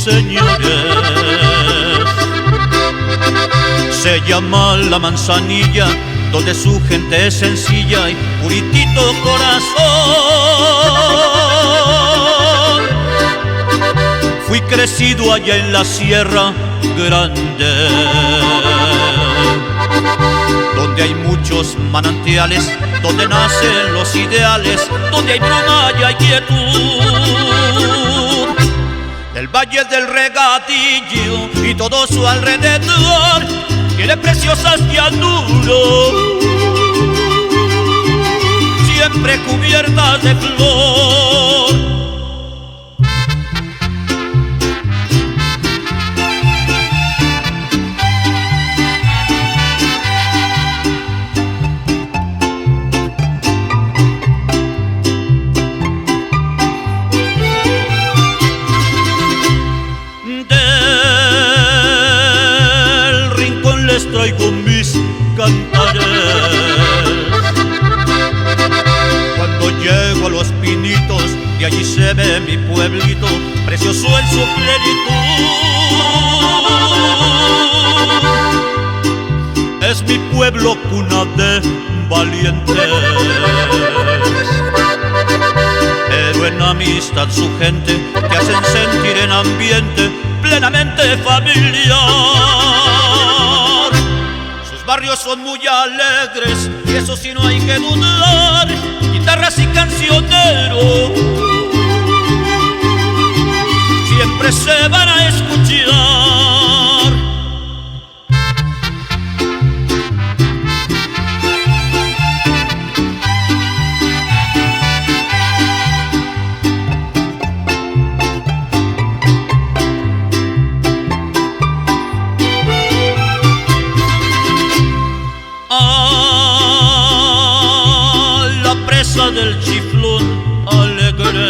señores. Se llama La Manzanilla, donde su gente es sencilla y puritito corazón. Fui crecido allá en la Sierra Grande, donde hay muchos manantiales, donde nacen los ideales, donde hay bruma y hay quietud. Del Valle del Regadillo y todo su alrededor tiene preciosas llanuras, siempre cubiertas de flor. Les traigo mis cantares. Cuando llego a Los Pinitos, de allí se ve mi pueblito, precioso en su plenitud. Es mi pueblo cuna de valientes, pero en amistad su gente te hacen sentir en ambiente plenamente familiar. Barrios son muy alegres y eso sí no hay que dudar. Guitarras y cancioneros siempre se van a escuchar. Del Chiflón alegre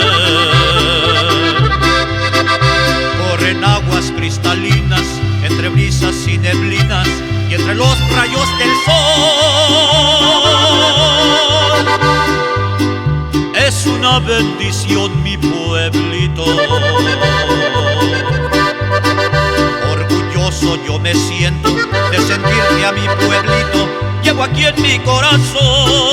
corren aguas cristalinas entre brisas y neblinas y entre los rayos del sol. Es una bendición mi pueblito, orgulloso yo me siento de sentirme a mi pueblito, llevo aquí en mi corazón.